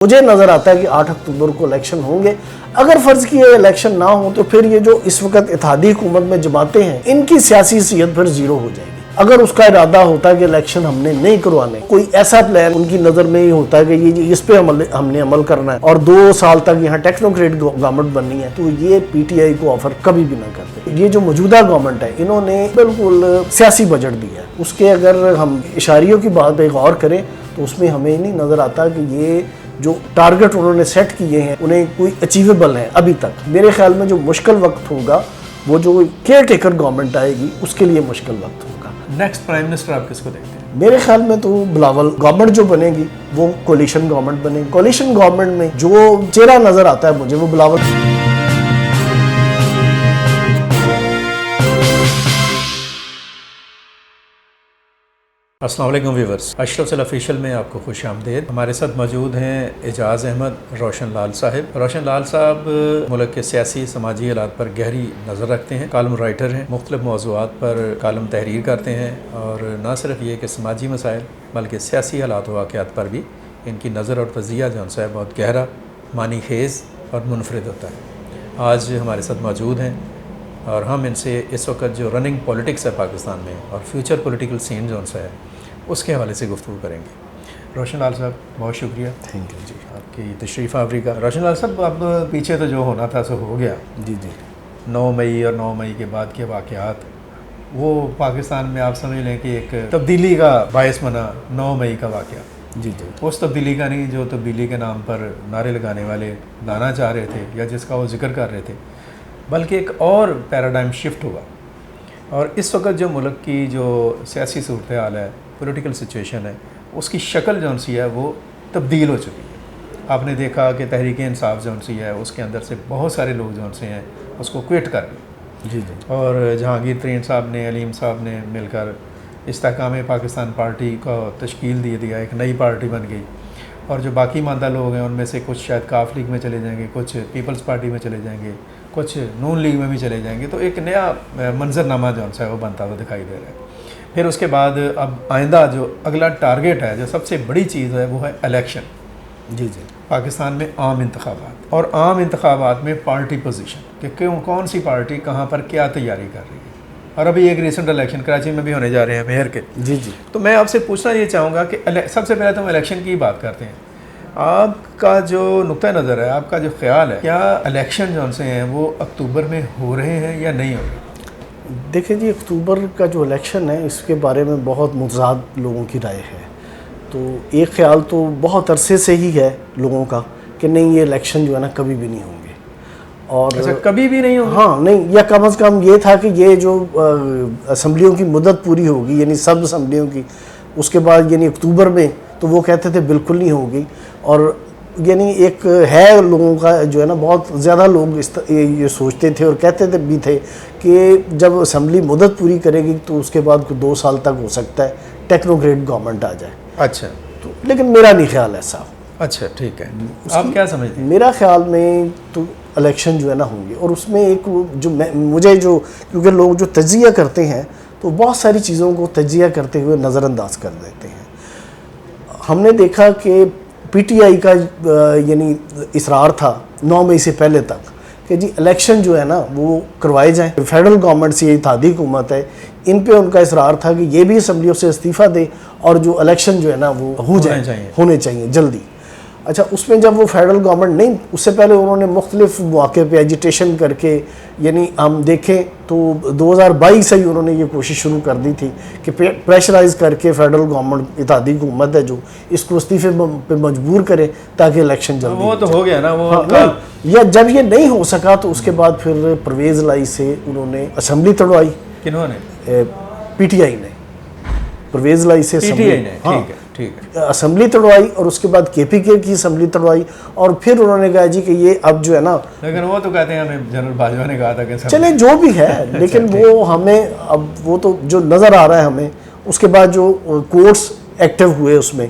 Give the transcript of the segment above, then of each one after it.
मुझे नजर आता है कि 8 अक्टूबर को इलेक्शन होंगे। अगर फर्ज किए इलेक्शन ना हो तो फिर ये जो इस वक्त इत्तेहादी हुकूमत में जमाते हैं इनकी सियासी हैसियत फिर जीरो हो जाएगी। अगर उसका इरादा होता है कि इलेक्शन हमने नहीं करवाने, कोई ऐसा प्लान उनकी नजर में ही होता है कि ये इस पे हमने अमल करना है और 2 साल तक यहाँ टेक्नोक्रेट गवर्नमेंट बननी है, तो ये पीटीआई को ऑफर कभी भी ना करते। ये जो मौजूदा गवर्नमेंट है इन्होंने बिल्कुल सियासी बजट दिया है, उसके अगर हम इशारियों की बात पे गौर करें तो उसमें हमें नहीं नजर आता कि ये जो टारगेट उन्होंने सेट किए हैं उन्हें कोई अचीवेबल है अभी तक। मेरे ख्याल में जो मुश्किल वक्त होगा वो जो केयर टेकर गवर्नमेंट आएगी उसके लिए मुश्किल वक्त होगा। नेक्स्ट प्राइम मिनिस्टर आप किसको देखते हैं? मेरे ख्याल में तो बिलावल गवर्नमेंट जो बनेगी वो कोलिशन गवर्नमेंट बनेगी। कोलिशन गवर्नमेंट में जो चेहरा नजर आता है मुझे वो बिलावल। अस्सलाम वालेकुम व्यूअर्स, अशरफ सैल ऑफिशियल में आपको खुश आमदीद। हमारे साथ मौजूद हैं एजाज़ अहमद, रोशन लाल साहब। रोशन लाल साहब मुल्क के सियासी समाजी हालात पर गहरी नज़र रखते हैं, कालम राइटर हैं, मुख्तलिफ मौज़ूआत पर कालम तहरीर करते हैं और न सिर्फ ये कि समाजी मसाइल बल्कि सियासी हालात वाक़यात पर भी इनकी नज़र और तज़िया जो है बहुत गहरा, मानी खेज़ और मुनफरिद होता है। आज हमारे साथ मौजूद हैं और हम इनसे इस वक्त जो रनिंग पॉलिटिक्स है पाकिस्तान में और फ्यूचर पॉलिटिकल सीन जो है उसके हवाले से गुफ्तगू करेंगे। रोशन लाल साहब बहुत शुक्रिया, थैंक यू जी, आपकी तशरीफ़ आवरी का। रोशन लाल साहब, अब पीछे तो जो होना था सो हो गया। जी जी, 9 मई और 9 मई के बाद के वाक़यात वो पाकिस्तान में आप समझ लें कि एक तब्दीली का बायस बना। 9 मई का वाक़या जी जी, उस तब्दीली का नहीं जो तब्दीली के नाम पर नारे लगाने वाले लाना चाह रहे थे या जिसका वो जिक्र कर रहे थे, बल्कि एक और पैराडाइम शिफ्ट हुआ। और इस वक्त जो मुल्क की जो सियासी सूरत हाल है, पॉलिटिकल सिचुएशन है, उसकी शक्ल जौन सी है वो तब्दील हो चुकी है। आपने देखा कि तहरीक इंसाफ जौन सी है उसके अंदर से बहुत सारे लोग जौन से हैं उसको क्विट कर दिए। जी जी, और जहांगीर तरीन साहब ने, अलीम साहब ने मिलकर इस्तेहकाम पाकिस्तान पार्टी को तश्कील दे दिया, एक नई पार्टी बन गई। और जो बाकी मानदा लोग हैं उनमें से कुछ शायद काफ लीग में चले जाएंगे, कुछ पीपल्स पार्टी में चले जाएंगे, कुछ नून लीग में भी चले जाएंगे। तो एक नया मंजरनामा जो है वो बनता हुआ दिखाई दे रहा है। फिर उसके बाद अब आइंदा जो अगला टारगेट है, जो सबसे बड़ी चीज़ है, वो है इलेक्शन। जी जी, पाकिस्तान में आम इंतखाबात और आम इंतखाबात में पार्टी पोजीशन कि क्यों कौन सी पार्टी कहाँ पर क्या तैयारी कर रही है। और अभी एक रिसेंट इलेक्शन कराची में भी होने जा रहे हैं, मेयर के। जी जी, तो मैं आपसे पूछना ये चाहूँगा कि सबसे पहले तो हम इलेक्शन की बात करते हैं। आपका जो नुक्ता नज़र है, आपका जो ख्याल है, क्या इलेक्शन जो से हैं वो अक्टूबर में हो रहे हैं या नहीं हो रहे? देखिए जी, अक्टूबर का जो इलेक्शन है इसके बारे में बहुत मुतज़ाद लोगों की राय है। तो एक ख्याल तो बहुत अरसे से ही है लोगों का कि नहीं, ये इलेक्शन जो है ना कभी भी नहीं होंगे। और अच्छा, कभी भी नहीं होंगे? हाँ नहीं, या कम अज़ कम ये था कि ये जो असम्बलियों की मुद्दत पूरी होगी, यानी सब असम्बलियों की, उसके बाद यानी अक्टूबर में, तो वो कहते थे बिल्कुल नहीं होगी। और यानी एक है लोगों का जो है ना, बहुत ज़्यादा लोग ये सोचते थे और कहते थे भी थे कि जब असम्बली मुद्दत पूरी करेगी तो उसके बाद 2 साल तक हो सकता है टेक्नोक्रेट गवर्नमेंट आ जाए। अच्छा, तो लेकिन मेरा नहीं ख्याल ऐसा। अच्छा ठीक है, आप क्या समझते हैं? मेरा ख्याल में तो इलेक्शन जो है ना होंगे, और उसमें एक जो मुझे जो, क्योंकि लोग जो तजिया करते हैं तो बहुत सारी चीज़ों को तजिया करते हुए नज़रअंदाज कर देते हैं। हमने देखा कि पीटीआई का यानी इसरार था 9 मई से पहले तक कि जी इलेक्शन जो है ना वो करवाए जाएं। फेडरल गवर्नमेंट से ये इत्तेहादी हुकूमत है, इन पे उनका इसरार था कि ये भी असम्बलियों से इस्तीफ़ा दे और जो इलेक्शन जो है ना वो होने चाहिए जल्दी। अच्छा, उसमें जब वो फेडरल गवर्नमेंट नहीं, उससे पहले उन्होंने मुख्तलिफ मौके पे एजिटेशन करके, यानी हम देखें तो 2022 से ही उन्होंने ये कोशिश शुरू कर दी थी कि प्रेशराइज करके फेडरल गवर्नमेंट इत्तेहादी हुकूमत है जो, इसको इस्तीफे पे मजबूर करे ताकि इलेक्शन जल्दी वो तो हो गया ना वो। हाँ, या जब ये नहीं हो सका तो उसके बाद फिर परवेज़ लाई से उन्होंने असम्बली तोड़वाई। किन्होंने? पीटीआई ने, परवेज़ लाई से पीटीआई ने, ठीक है ठीक है, असम्बली तोड़वाई और उसके बाद केपीके की असम्बली तोड़वाई। और फिर उन्होंने कहा जी कि ये अब जो है ना, लेकिन वो तो कहते हैं हमें जनरल बाजवा ने कहा था कि चले जो भी है, लेकिन वो हमें अब वो तो जो नज़र आ रहा है हमें, उसके बाद जो कोर्ट्स एक्टिव हुए उसमें,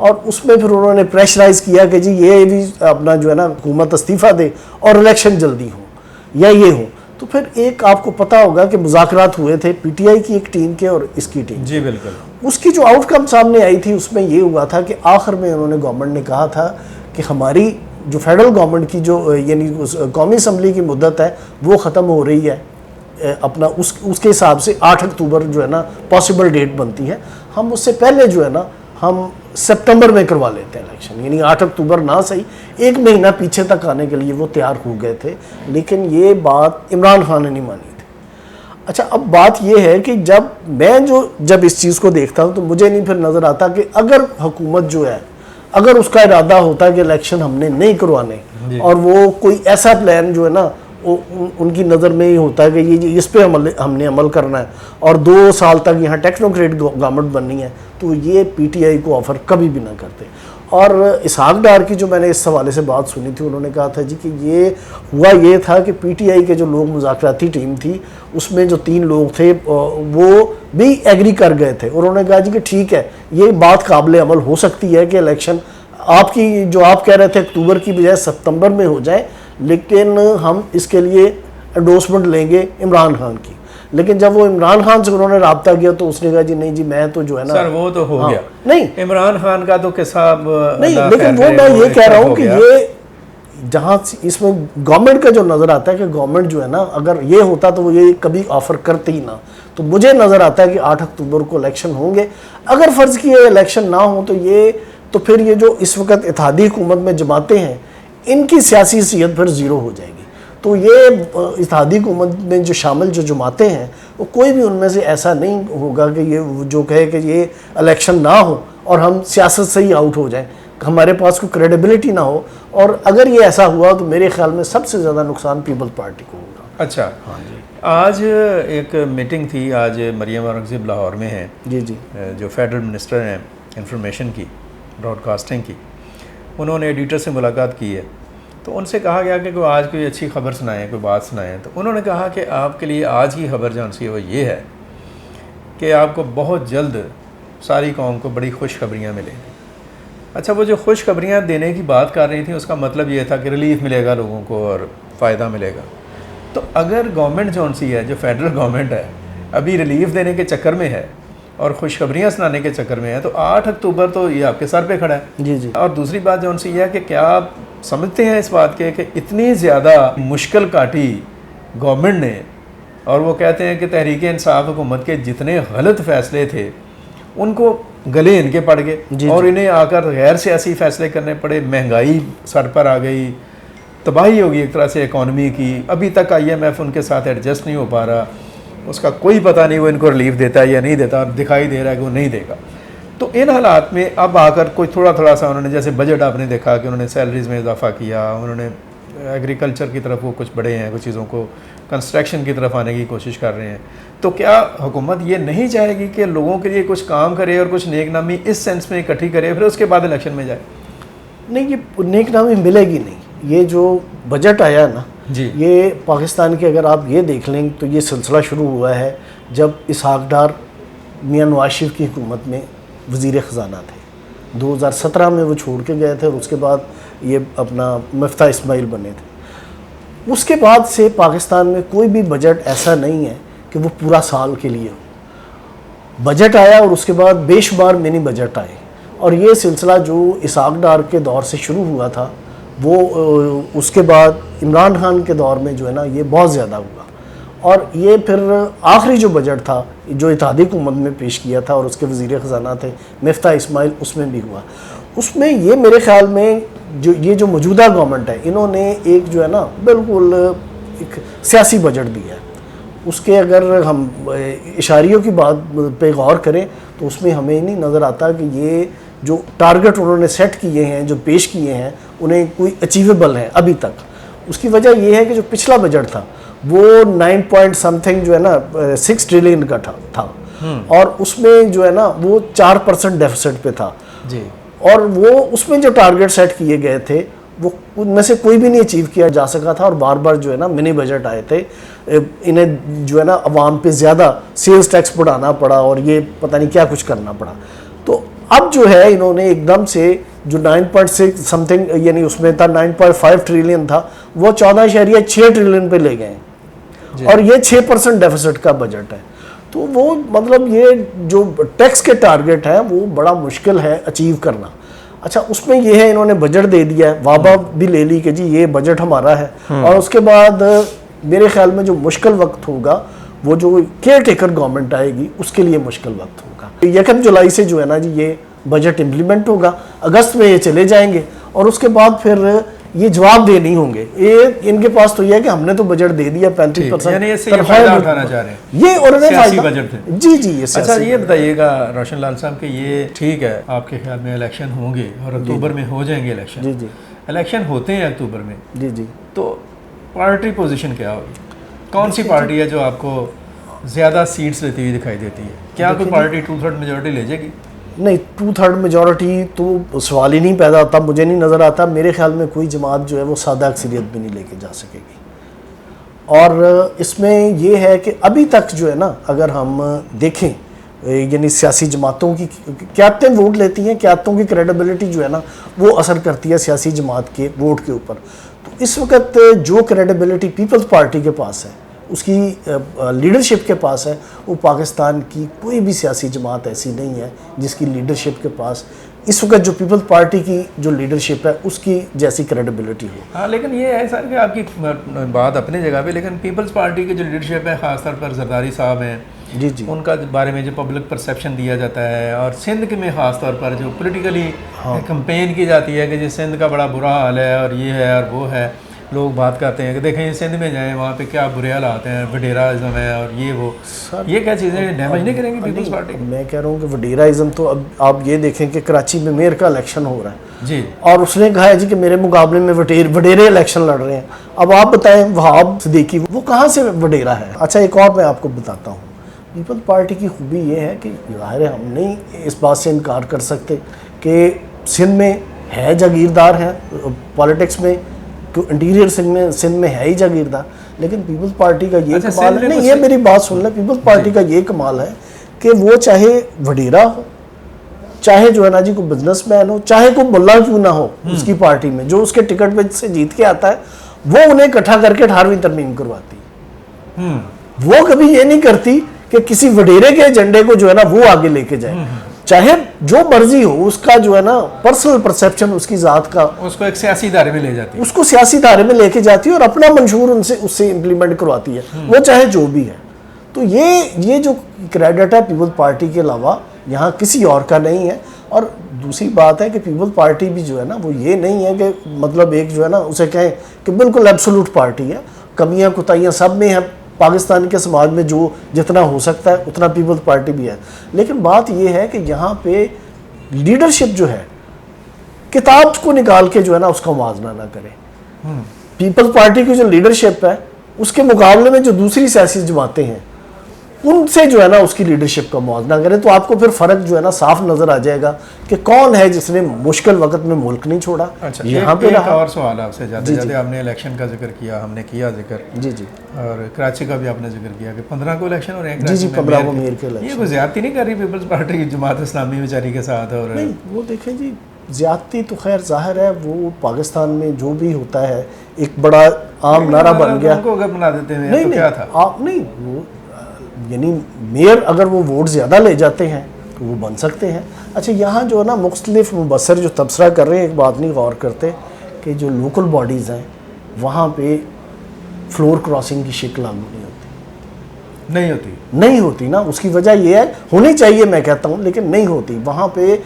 और उसमें फिर उन्होंने प्रेशराइज किया कि जी ये भी अपना जो है ना हुकूमत इस्तीफ़ा दे और इलेक्शन जल्दी हो या ये हो। तो फिर एक आपको पता होगा कि मुज़ाकरात हुए थे पीटीआई की एक टीम के और इसकी टीम। जी बिल्कुल। उसकी जो आउटकम सामने आई थी उसमें ये हुआ था कि आखिर में उन्होंने, गवर्नमेंट ने कहा था कि हमारी जो फेडरल गवर्नमेंट की जो यानी कौमी असम्बली की मुद्दत है वो ख़त्म हो रही है, अपना उसके हिसाब से 8 अक्टूबर जो है ना पॉसिबल डेट बनती है। हम उससे पहले जो है ना हम सितंबर में करवा लेते हैं इलेक्शन, यानी 8 अक्टूबर ना सही 1 महीना पीछे तक आने के लिए वो तैयार हो गए थे, लेकिन ये बात इमरान खान ने नहीं मानी थी। अच्छा, अब बात ये है कि जब इस चीज़ को देखता हूँ तो मुझे नहीं फिर नज़र आता कि अगर हुकूमत जो है, अगर उसका इरादा होता कि इलेक्शन हमने नहीं करवाने और वो कोई ऐसा प्लान जो है ना उनकी नज़र में ही होता है कि ये इस पे हमने अमल करना है और 2 साल तक यहाँ टेक्नोक्रेट गवर्नमेंट बननी है, तो ये पीटीआई को ऑफ़र कभी भी ना करते। और इसहाक डार की जो मैंने इस हवाले से बात सुनी थी, उन्होंने कहा था जी कि ये था कि पीटीआई के जो लोग मुज़ाकराती टीम थी उसमें जो 3 लोग थे वो भी एग्री कर गए थे और उन्होंने कहा जी कि ठीक है, ये बात काबिल अमल हो सकती है कि इलेक्शन आपकी जो आप कह रहे थे अक्टूबर की बजाय सितंबर में हो जाए, लेकिन हम इसके लिए एंडोर्समेंट लेंगे इमरान खान की। लेकिन जब वो इमरान खान से उन्होंने रब्ता किया तो उसने कहा जी नहीं जी मैं तो जो है ना सर वो तो हो गया, नहीं इमरान खान का तो किस्सा नहीं, लेकिन वो मैं ये कह रहा हूँ कि ये जहाँ इसमें गवर्नमेंट का जो नज़र आता है कि गवर्नमेंट जो है ना अगर ये होता तो वो ये कभी ऑफ़र करती ही ना, तो मुझे नज़र आता है कि 8 अक्टूबर को इलेक्शन होंगे। अगर फ़र्ज़ किए इलेक्शन ना हो तो फिर ये जो इस वक्त इत्तेहादी हुकूमत में जमातें हैं इनकी सियासी हैसियत फिर ज़ीरो हो जाएगी। तो ये इत्तेहादी हुकूमत में जो शामिल जो जमातें हैं वो कोई भी उनमें से ऐसा नहीं होगा कि ये जो कहे कि ये इलेक्शन ना हो और हम सियासत से ही आउट हो जाएं, हमारे पास कोई क्रेडिबिलिटी ना हो। और अगर ये ऐसा हुआ तो मेरे ख्याल में सबसे ज़्यादा नुकसान पीपल्स पार्टी को होगा। अच्छा, हाँ जी। आज एक मीटिंग थी, आज मरियम औरंगज़ेब लाहौर में हैं जी जी, जो फेडरल मिनिस्टर हैं इंफॉर्मेशन की, ब्रॉडकास्टिंग की, उन्होंने एडिटर से मुलाकात की है। तो उनसे कहा गया कि आज कोई अच्छी खबर सुनाएं, कोई बात सुनाएं। तो उन्होंने कहा कि आपके लिए आज की खबर जो सी है वो ये है कि आपको बहुत जल्द सारी कौम को बड़ी खुशखबरियाँ मिलेंगी। अच्छा, वो जो खुशखबरियाँ देने की बात कर रही थी उसका मतलब ये था कि रिलीफ मिलेगा लोगों को और फ़ायदा मिलेगा। तो अगर गवर्नमेंट जो सी है, जो फेडरल गवर्नमेंट है, अभी रिलीफ देने के चक्कर में है और खुशखबरियाँ सुनाने के चक्कर में है, तो 8 अक्टूबर तो ये आपके सर पे खड़ा है। जी जी। और दूसरी बात जो सी है कि क्या आप समझते हैं इस बात के कि इतनी ज़्यादा मुश्किल काटी गवर्नमेंट ने, और वो कहते हैं कि तहरीक इंसाफ हुकूमत के जितने गलत फ़ैसले थे उनको गले इनके पड़ गए और इन्हें आकर गैर सियासी फ़ैसले करने पड़े। महंगाई सर पर आ गई, तबाही होगी एक तरह से इकॉनमी की। अभी तक IMF उनके साथ एडजस्ट नहीं हो पा रहा, उसका कोई पता नहीं वो इनको रिलीफ देता है या नहीं देता, और दिखाई दे रहा है कि वो नहीं देगा। तो इन हालात में अब आकर कोई थोड़ा सा उन्होंने, जैसे बजट आपने देखा कि उन्होंने सैलरीज़ में इजाफा किया, उन्होंने एग्रीकल्चर की तरफ वो कुछ बढ़े हैं, कुछ चीज़ों को कंस्ट्रक्शन की तरफ आने की कोशिश कर रहे हैं। तो क्या हुकूमत ये नहीं चाहेगी कि लोगों के लिए कुछ काम करे और कुछ नेकनामी इस सेंस में इकट्ठी करे, फिर उसके बाद इलेक्शन में जाए? नहीं, ये नेकनामी मिलेगी नहीं। ये जो बजट आया ना जी, ये पाकिस्तान के, अगर आप ये देख लें तो ये सिलसिला शुरू हुआ है जब इसहाक डार मियां नवाज शरीफ की हुकूमत में वज़ीर ख़जाना थे। 2017 में वो छोड़ के गए थे और उसके बाद ये अपना मिफ्ता इस्माइल बने थे। उसके बाद से पाकिस्तान में कोई भी बजट ऐसा नहीं है कि वो पूरा साल के लिए हो। बजट आया और उसके बाद बेशुमार मिनी बजट आए, और ये सिलसिला जो इसहाक डार के दौर से शुरू हुआ था वो उसके बाद इमरान खान के दौर में जो है ना ये बहुत ज़्यादा हुआ। और ये फिर आखिरी जो बजट था जो इत्तेहादी हुकूमत में पेश किया था और उसके वज़ीर ख़जाना थे मिफ्ता इस्माइल, उसमें भी हुआ। उसमें ये मेरे ख़्याल में जो मौजूदा गवर्नमेंट है इन्होंने एक जो है ना बिल्कुल एक सियासी बजट दिया है। उसके अगर हम इशारियों की बात पे गौर करें तो उसमें हमें नहीं नज़र आता कि ये जो टारगेट उन्होंने सेट किए हैं, जो पेश किए हैं, उन्हें कोई अचीवेबल है अभी तक। उसकी वजह यह है कि जो पिछला बजट था वो 9 पॉइंट समथिंग जो है ना 6 ट्रिलियन का था और उसमें जो है ना वो 4% डेफिसिट पे था जी। और वो उसमें जो टारगेट सेट किए गए थे वो उनमें से कोई भी नहीं अचीव किया जा सका था। और बार बार जो है ना मिनी बजट आए थे, इन्हें जो है ना अवाम पे ज़्यादा सेल्स टैक्स बढ़ाना पड़ा और ये पता नहीं क्या कुछ करना पड़ा। तो अब जो है इन्होंने एकदम से जो 9.6 समथिंग यानी उसमें था 9.5 ट्रिलियन था वो 14.6 ट्रिलियन पे ले गए और ये 6% डेफिसिट का बजट है। तो वो मतलब ये जो टैक्स के टारगेट है वो बड़ा मुश्किल है अचीव करना। अच्छा, उसमें ये है, इन्होंने बजट दे दिया है, वाबा भी ले ली कि जी ये बजट हमारा है, और उसके बाद मेरे ख्याल में जो मुश्किल वक्त होगा वो जो केयर टेकर गवर्नमेंट आएगी उसके लिए मुश्किल वक्त होगा। 1 जुलाई से जो है ना जी ये बजट इम्प्लीमेंट होगा, अगस्त में ये चले जाएंगे और उसके बाद फिर ये जवाब दे नहीं होंगे। ये इनके पास तो ये है कि हमने तो बजट दे दिया 35%, ये और बजट थे। जी जी। अच्छा, ये बताइएगा रोशन लाल साहब कि ये ठीक है, आपके ख्याल में इलेक्शन होंगे और अक्टूबर में हो जाएंगे इलेक्शन? जी जी, इलेक्शन होते हैं अक्टूबर में। जी जी। तो पार्टी पोजीशन क्या होगी? कौन सी पार्टी है जो आपको ज़्यादा सीट्स लेती हुई दिखाई देती है? क्या कोई पार्टी 2/3 मेजोरिटी ले जाएगी? नहीं, 2/3 मेजॉरिटी तो सवाल ही नहीं पैदा होता, मुझे नहीं नज़र आता। मेरे ख्याल में कोई जमात जो है वो सादा अक्सरियत भी नहीं लेके जा सकेगी। और इसमें ये है कि अभी तक जो है ना, अगर हम देखें यानी सियासी जमातों की क़यादतें वोट लेती हैं, क़यादतों की क्रेडिबिलिटी जो है ना वो असर करती है सियासी जमात के वोट के ऊपर। तो इस वक्त जो क्रेडिबिलिटी पीपल्स पार्टी के पास है, उसकी लीडरशिप के पास है, वो पाकिस्तान की कोई भी सियासी जमात ऐसी नहीं है जिसकी लीडरशिप के पास इस वक्त जो पीपल्स पार्टी की जो लीडरशिप है उसकी जैसी क्रेडिबिलिटी हो। हाँ, लेकिन ये है सर कि आपकी बात अपनी जगह पे, लेकिन पीपल्स पार्टी की जो लीडरशिप है, ख़ासतौर पर जरदारी साहब हैं, जी जी, उनका बारे में जो पब्लिक परसेप्शन दिया जाता है, और सिंध के में ख़ास तौर पर जो पॉलिटिकली कंपेन की जाती है कि जी सिंध का बड़ा बुरा हाल है और ये है और वो है, लोग बात करते हैं कि देखें सिंध में जाएं वहाँ पे क्या बुरे हालात हैं, वडेराइज़म है और ये वो, ये क्या चीज़ें डैमेज नहीं करेंगी पीपल्स पार्टी? मैं कह रहा हूँ कि वडेराइज़म तो अब आप ये देखें कि कराची में मेयर का इलेक्शन हो रहा है जी, और उसने कहा है जी कि मेरे मुकाबले में वडेरे इलेक्शन लड़ रहे हैं। अब आप बताएं वहाब सिद्दीकी वो कहाँ से वडेरा है? अच्छा, एक और मैं आपको बताता हूँ, पीपल्स पार्टी की खूबी ये है कि ज़ाहिर है हम नहीं इस बात से इनकार कर सकते कि सिंध में है जागीरदार हैं, पॉलिटिक्स में इंटीरियर सिंध में है ही जागीरदार, लेकिन पीपल्स पार्टी का ये कमाल है, नहीं ये मेरी बात सुन लें, पीपल्स पार्टी का ये कमाल है कि वो चाहे वडेरा हो, चाहे जो है ना जी कोई बिजनेसमैन हो, चाहे कोई मुल्ला क्यों ना हो उसकी पार्टी में, जो उसके टिकट पे से जीत के आता है वो उन्हें इकट्ठा करके 18वीं तरमीम करवाती है। वो कभी ये नहीं करती कि किसी वडेरे के एजेंडे को जो है ना वो आगे लेके जाए, चाहे जो मर्जी हो, उसका जो है ना पर्सनल परसेप्शन उसकी ज़ात का उसको एक सियासी दायरे में ले जाती है, उसको सियासी दायरे में लेके जाती है और अपना मंशूर उससे इम्प्लीमेंट करवाती है, वो चाहे जो भी है। तो ये जो क्रेडिट है पीपल्स पार्टी के अलावा यहाँ किसी और का नहीं है। और दूसरी बात है कि पीपल्स पार्टी भी जो है ना वो ये नहीं है कि मतलब एक जो है ना उसे कहें कि बिल्कुल एब्सोल्यूट पार्टी है, कमियाँ कुताहियाँ सब में है। पाकिस्तान के समाज में जो जितना हो सकता है उतना पीपल्स पार्टी भी है, लेकिन बात यह है कि यहाँ पे लीडरशिप जो है किताब को निकाल के जो है ना उसका मुआवजा ना करे। पीपल्स पार्टी की जो लीडरशिप है उसके मुकाबले में जो दूसरी सियासी जमातें हैं उनसे जो है ना उसकी लीडरशिप का मुआवजा करें, तो आपको फिर फ़र्क जो है ना साफ नज़र आ जाएगा कि कौन है जिसने मुश्किल वक्त में मुल्क नहीं छोड़ा। अच्छा, यहाँ पे एक और सवाल आपसे, जाते आपने इलेक्शन का जिक्र किया, हमने किया जिक्र, जी जी, और कराची का भी आपने जिक्र किया कि 15 को इलेक्शन हो रहे हैं, जी जी 15 को मेयर के इलेक्शन। ये कोई ज़्यादती नहीं कर रही पीपल्स पार्टी की जमात इस्लामी बेचारी के साथ? और नहीं, वो देखें जी ज़्यादती तो खैर जाहिर है वो पाकिस्तान में जो भी होता है एक बड़ा आम नारा बन गया, बना देते हैं, तो क्या था? आप नहीं, वो यानी मेयर अगर वो वोट ज़्यादा ले जाते हैं तो वो बन सकते हैं। अच्छा, यहाँ जो है ना मुख्तलिफ मुबसर जो तबसरा कर रहे हैं, एक बात नहीं गौर करते कि जो लोकल बॉडीज़ हैं वहाँ पे फ्लोर क्रॉसिंग की शिक लागू नहीं होती ना। उसकी वजह यह है, होनी चाहिए मैं कहता हूँ, लेकिन नहीं होती। वहाँ पे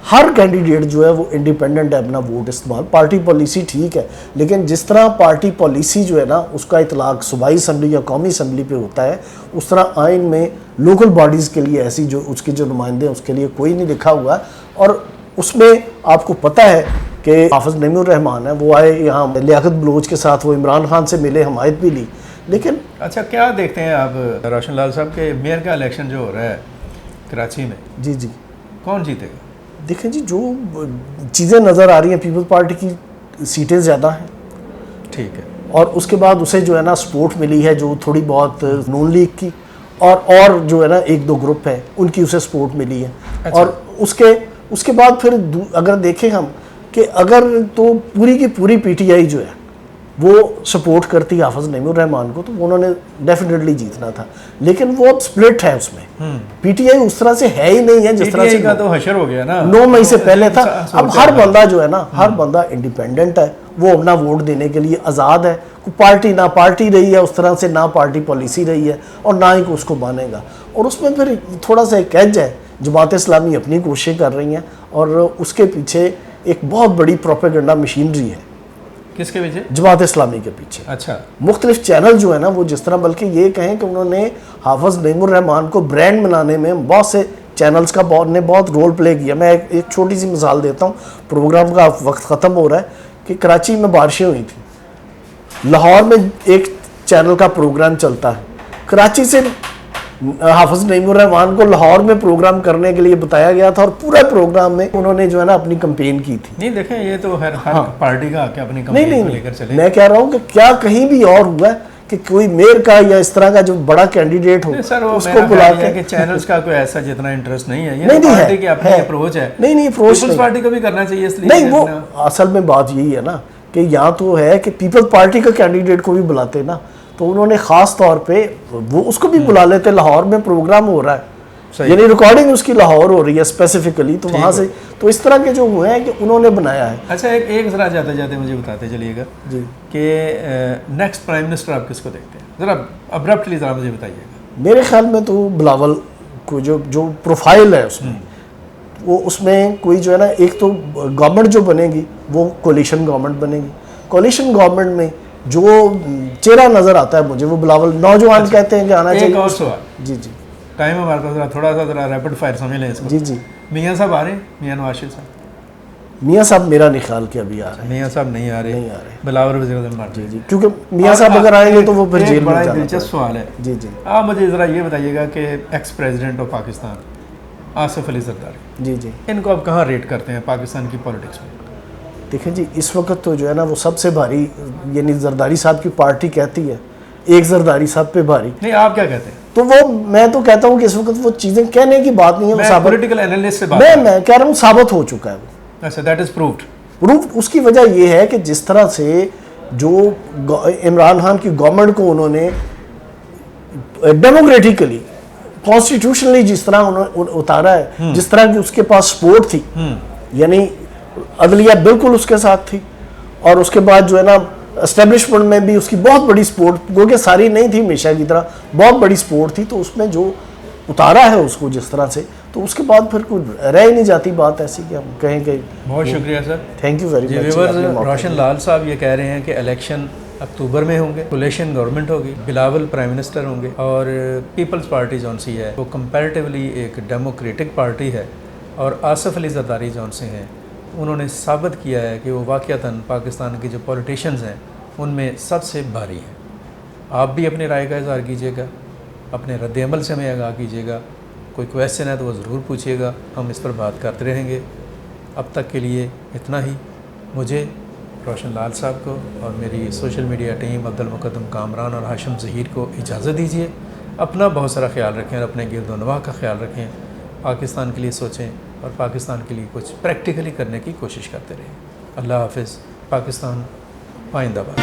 हर कैंडिडेट जो है वो इंडिपेंडेंट है अपना वोट इस्तेमाल। पार्टी पॉलिसी ठीक है, लेकिन जिस तरह पार्टी पॉलिसी जो है ना उसका इतलाक सूबाई असम्बली या कौमी असम्बली पे होता है, उस तरह आइन में लोकल बॉडीज़ के लिए ऐसी जो उसके जो नुमाइंदे हैं उसके लिए कोई नहीं लिखा हुआ है। और उसमें आपको पता है कि हाफिज़ नईमुर रहमान है, वो आए यहाँ लियाकत बलोच के साथ, वो इमरान खान से मिले, हमायत भी ली, लेकिन अच्छा क्या देखते हैं आप रोशन लाल साहब के मेयर का इलेक्शन जो हो रहा है कराची में, जी जी, कौन जीतेगा? देखें जी, जो चीज़ें नज़र आ रही हैं पीपल्स पार्टी की सीटें ज़्यादा हैं, ठीक है, और उसके बाद उसे जो है ना सपोर्ट मिली है जो थोड़ी बहुत नून लीग की, और जो है ना एक दो ग्रुप है उनकी उसे सपोर्ट मिली है। अच्छा। और उसके बाद फिर अगर देखें हम कि अगर तो पूरी की पूरी पीटीआई जो है वो सपोर्ट करती हाफिज नईमुर रहमान को तो उन्होंने डेफिनेटली जीतना था, लेकिन वो अब स्प्लिट है उसमें। पीटीआई उस तरह से है ही नहीं है जिस तरह से का तो हशर हो गया ना 9 मई से पहले था। अब हर बंदा जो है ना, हर बंदा इंडिपेंडेंट है, वो अपना वोट देने के लिए आज़ाद है। कोई पार्टी ना पार्टी रही है उस तरह से, ना पार्टी पॉलिसी रही है और ना ही उसको मानेगा। और उसमें फिर थोड़ा सा एक एज है, जमात इस्लामी अपनी कोशिश कर रही हैं और उसके पीछे एक बहुत बड़ी प्रोपेगेंडा मशीनरी है। किसके पीछे? जमात इस्लामी के पीछे। अच्छा। मुख्तलिफ चैनल जो है ना, वो जिस तरह, बल्कि ये कहें कि उन्होंने हाफिज नईमुर रहमान को ब्रांड बनाने में बहुत से चैनल्स का बहुत रोल प्ले किया। मैं एक छोटी सी मिसाल देता हूँ, प्रोग्राम का वक्त ख़त्म हो रहा है, कि कराची में बारिशें हुई थी, लाहौर में एक चैनल का प्रोग्राम चलता है, कराची से हाफिज नईमुर रहमान को लाहौर में प्रोग्राम करने के लिए बताया गया था और पूरे प्रोग्राम में उन्होंने जो है ना अपनी कैंपेन की थी। नहीं देखें, ये तो हर पार्टी का आके अपनी नहीं कैंपेन को लेकर चले। मैं कह रहा हूँ कि क्या कहीं भी और हुआ है कि कोई मेयर का या इस तरह का जो बड़ा कैंडिडेट हो सर, उसको बुला के चैनल्स का कोई ऐसा जितना इंटरेस्ट नहीं है, ये नहीं, नहीं पार्टी की अपनी अप्रोच है। नहीं अप्रोच पीपल्स पार्टी को भी करना चाहिए इसलिए। नहीं, वो असल में बात यही है ना कि यहाँ तो है कि पीपल्स पार्टी का कैंडिडेट को भी बुलाते ना, तो उन्होंने ख़ास तौर पे वो उसको भी बुला लेते। लाहौर में प्रोग्राम हो रहा है, यानी रिकॉर्डिंग उसकी लाहौर हो रही है स्पेसिफिकली, तो वहाँ से तो इस तरह के जो हुए हैं कि उन्होंने बनाया है। अच्छा, एक ज़रा जाते जाते मुझे बताते चलिएगा जी कि नेक्स्ट प्राइम मिनिस्टर आप किसको देखते हैं? ज़रा अब्रप्टली ज़रा मुझे बताइएगा। मेरे ख्याल में तो बिलावल को जो प्रोफाइल है उसमें, वो उसमें कोई जो है ना, एक तो गवर्नमेंट जो बनेगी वो कोलिशन गवर्नमेंट बनेगी। कोलिशन गवर्नमेंट में जो चेहरा नज़र आता है मुझे, वो बिलावल नौजवान कहते हैं कि आना चाहिए। एक और सवाल। जी जी, टाइम हमारे पास थोड़ा सा रैपिड फायर समझ लें इसको। जी जी। मियाँ साहब आ रहे हैं? मियाँ नवाज शरीफ साहब? मियाँ साहब मेरा नहीं ख्याल कि अभी आ रहे हैं। मियाँ साहब नहीं आ रहे। बिलावल वज़ीर मार। जी जी, क्योंकि मियाँ साहब अगर आएंगे तो वो फिर जेल में जाना। दिलचस्प सवाल है। जी जी, आप मुझे ज़रा ये बताइएगा कि ex president of Pakistan Asif Ali Zardari, जी जी, इनको आप कहाँ रेट करते हैं पाकिस्तान की पॉलिटिक्स में? देखें जी, इस वक्त तो जो है ना वो सबसे भारी, यानी जरदारी साहब की पार्टी कहती है एक जरदारी साहब पे भारी। नहीं, आप क्या कहते हैं? तो वो मैं तो कहता हूँ कि इस वक्त वो चीज़ें कहने की बात नहीं है, मैं पॉलिटिकल एनालिस्ट से बात मैं कह रहा हूँ साबित हो चुका है वो। अच्छा, दैट इज प्रूव्ड। प्रूफ उसकी वजह ये है कि जिस तरह से जो इमरान खान की गवर्नमेंट को उन्होंने डेमोक्रेटिकली कॉन्स्टिट्यूशनली जिस तरह उन्होंने उतारा है, जिस तरह की उसके पास सपोर्ट थी, यानी अदलिया बिल्कुल उसके साथ थी, और उसके बाद जो है ना एस्टेब्लिशमेंट में भी उसकी बहुत बड़ी सपोर्ट, क्योंकि सारी नहीं थी हमेशा की तरह, बहुत बड़ी सपोर्ट थी, तो उसमें जो उतारा है उसको जिस तरह से, तो उसके बाद फिर कोई रह ही नहीं जाती बात ऐसी कि हम कहें कि। बहुत शुक्रिया sir, thank you very much. Roshan Lal साहब ये कह रहे हैं कि इलेक्शन अक्टूबर में होंगे, कोलिशन गवर्नमेंट होगी, बिलावल प्राइम मिनिस्टर होंगे, और पीपल्स पार्टी जौन सी है वो कंपैरेटिवली एक डेमोक्रेटिक पार्टी है, और आसिफ अली जरदारी जौन से हैं उन्होंने साबित किया है कि वो वाक़यातन पाकिस्तान के जो पॉलिटिशियंस हैं उनमें सबसे भारी हैं। आप भी अपनी राय का इज़हार कीजिएगा, अपने रद्द-ए-अमल से हमें आगाह कीजिएगा, कोई क्वेश्चन है तो वो ज़रूर पूछिएगा, हम इस पर बात करते रहेंगे। अब तक के लिए इतना ही। मुझे, रोशन लाल साहब को और मेरी social media team Abdul Muqaddam Kamran और हाशिम ज़हीर को इजाज़त दीजिए। अपना बहुत सारा ख्याल रखें और अपने गिरदोनवाह का ख्याल रखें। पाकिस्तान के लिए सोचें और पाकिस्तान के लिए कुछ प्रैक्टिकली करने की कोशिश करते रहें। अल्लाह हाफ़िज़। पाकिस्तान पाइंदाबाद।